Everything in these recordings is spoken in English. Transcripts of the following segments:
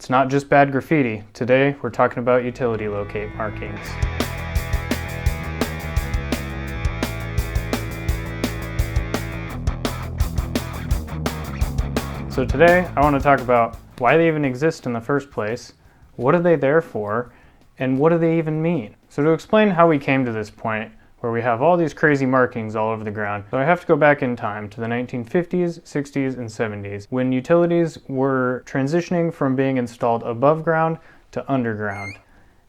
It's not just bad graffiti. Today, we're talking about utility locate markings. So today, I want to talk about why they even exist in the first place, what are they there for, and what do they even mean? So to explain how we came to this point, where we have all these crazy markings all over the ground, so I have to go back in time to the 1950s, 60s, and 70s, when utilities were transitioning from being installed above ground to underground.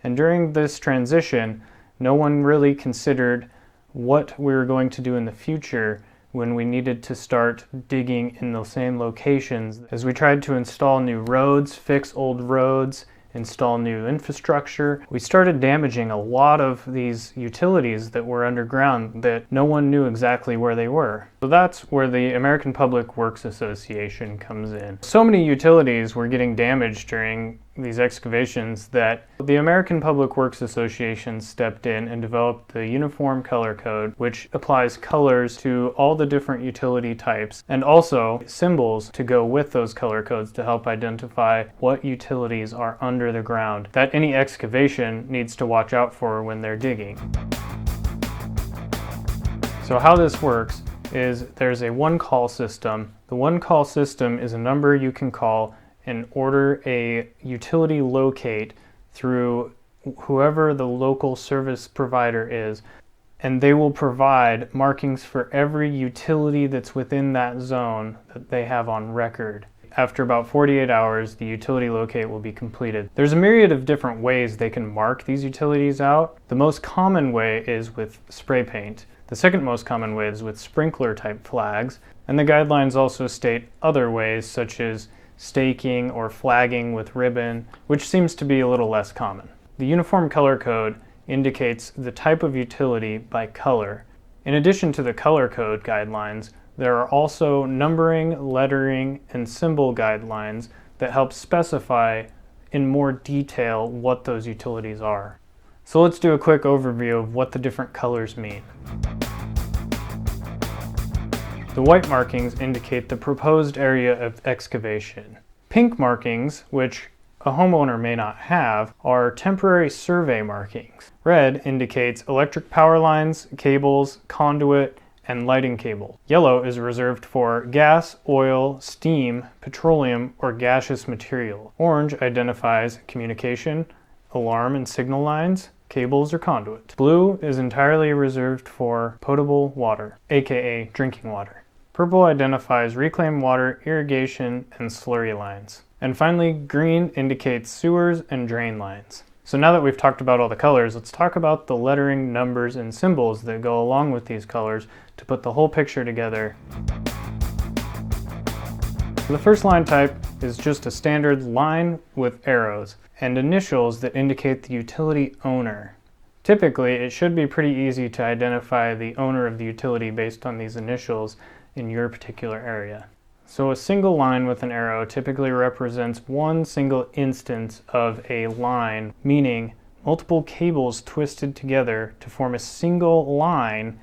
And during this transition, no one really considered what we were going to do in the future when we needed to start digging in the same locations. As we tried to install new roads, fix old roads, install new infrastructure, we started damaging a lot of these utilities that were underground that no one knew exactly where they were. So that's where the American Public Works Association comes in. So many utilities were getting damaged during these excavations that the American Public Works Association stepped in and developed the Uniform Color Code, which applies colors to all the different utility types and also symbols to go with those color codes to help identify what utilities are under the ground that any excavation needs to watch out for when they're digging. So how this works is there's a one-call system. The one-call system is a number you can call and order a utility locate through whoever the local service provider is, and they will provide markings for every utility that's within that zone that they have on record. After about 48 hours, the utility locate will be completed. There's a myriad of different ways they can mark these utilities out. The most common way is with spray paint. The second most common way is with sprinkler type flags, and the guidelines also state other ways such as staking or flagging with ribbon, which seems to be a little less common. The Uniform Color Code indicates the type of utility by color. In addition to the color code guidelines, there are also numbering, lettering, and symbol guidelines that help specify in more detail what those utilities are. So let's do a quick overview of what the different colors mean. The white markings indicate the proposed area of excavation. Pink markings, which a homeowner may not have, are temporary survey markings. Red indicates electric power lines, cables, conduit, and lighting cable. Yellow is reserved for gas, oil, steam, petroleum, or gaseous material. Orange identifies communication, alarm and signal lines, cables, or conduit. Blue is entirely reserved for potable water, aka drinking water. Purple identifies reclaimed water, irrigation, and slurry lines. And finally, green indicates sewers and drain lines. So now that we've talked about all the colors, let's talk about the lettering, numbers, and symbols that go along with these colors to put the whole picture together. The first line type is just a standard line with arrows and initials that indicate the utility owner. Typically, it should be pretty easy to identify the owner of the utility based on these initials in your particular area. So a single line with an arrow typically represents one single instance of a line, meaning multiple cables twisted together to form a single line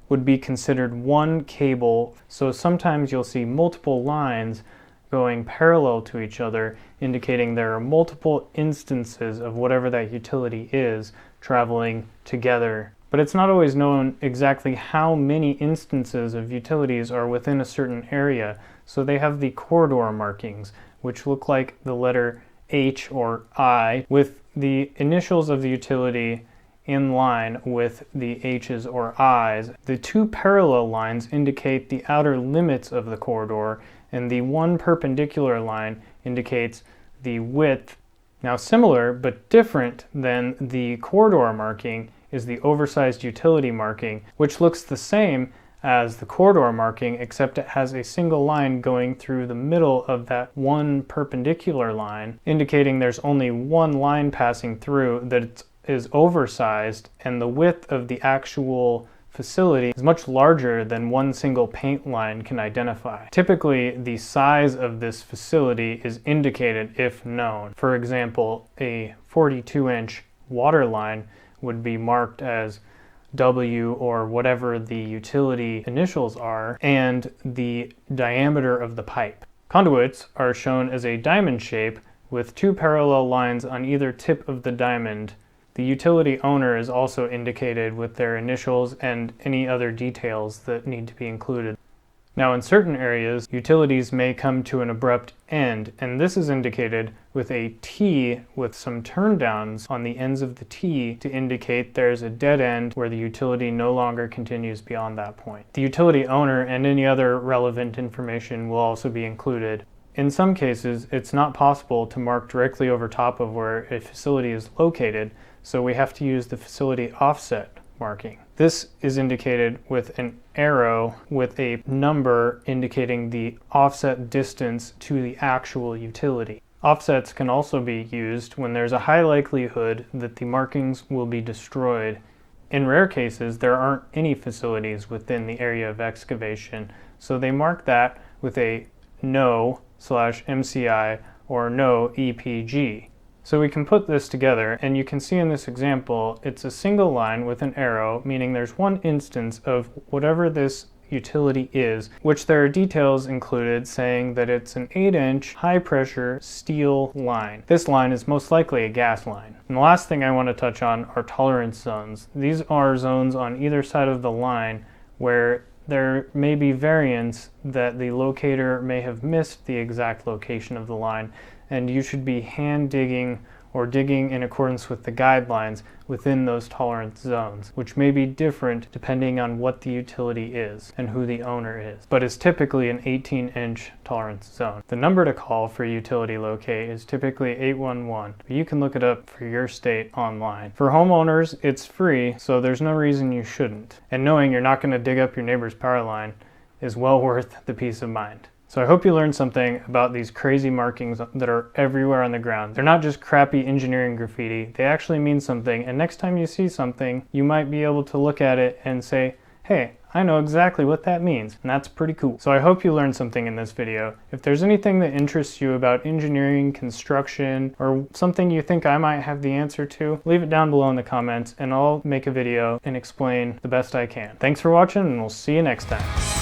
would be considered one cable. So sometimes you'll see multiple lines going parallel to each other, indicating there are multiple instances of whatever that utility is traveling together. But it's not always known exactly how many instances of utilities are within a certain area. So they have the corridor markings, which look like the letter H or I, with the initials of the utility in line with the H's or I's. The two parallel lines indicate the outer limits of the corridor, and the one perpendicular line indicates the width. Now, similar but different than the corridor marking is the oversized utility marking, which looks the same as the corridor marking, except it has a single line going through the middle of that one perpendicular line, indicating there's only one line passing through that is oversized, and the width of the actual facility is much larger than one single paint line can identify. Typically, the size of this facility is indicated if known. For example, a 42-inch water line would be marked as W or whatever the utility initials are, and the diameter of the pipe. Conduits are shown as a diamond shape with two parallel lines on either tip of the diamond. The utility owner is also indicated with their initials and any other details that need to be included. Now, in certain areas, utilities may come to an abrupt end, and this is indicated with a T with some turndowns on the ends of the T to indicate there's a dead end where the utility no longer continues beyond that point. The utility owner and any other relevant information will also be included. In some cases, it's not possible to mark directly over top of where a facility is located, so we have to use the facility offset marking. This is indicated with an arrow with a number indicating the offset distance to the actual utility. Offsets can also be used when there's a high likelihood that the markings will be destroyed. In rare cases, there aren't any facilities within the area of excavation, so they mark that with a no/MCI or no EPG. So we can put this together, and you can see in this example, it's a single line with an arrow, meaning there's one instance of whatever this utility is, which there are details included saying that it's an 8-inch high-pressure steel line. This line is most likely a gas line. And the last thing I want to touch on are tolerance zones. These are zones on either side of the line where there may be variance that the locator may have missed the exact location of the line, and you should be hand digging or digging in accordance with the guidelines within those tolerance zones, which may be different depending on what the utility is and who the owner is, but is typically an 18-inch tolerance zone. The number to call for utility locate is typically 811, but you can look it up for your state online. For homeowners, it's free, so there's no reason you shouldn't. And knowing you're not going to dig up your neighbor's power line is well worth the peace of mind. So I hope you learned something about these crazy markings that are everywhere on the ground. They're not just crappy engineering graffiti, they actually mean something, and next time you see something, you might be able to look at it and say, hey, I know exactly what that means, and that's pretty cool. So I hope you learned something in this video. If there's anything that interests you about engineering, construction, or something you think I might have the answer to, leave it down below in the comments, and I'll make a video and explain the best I can. Thanks for watching, and we'll see you next time.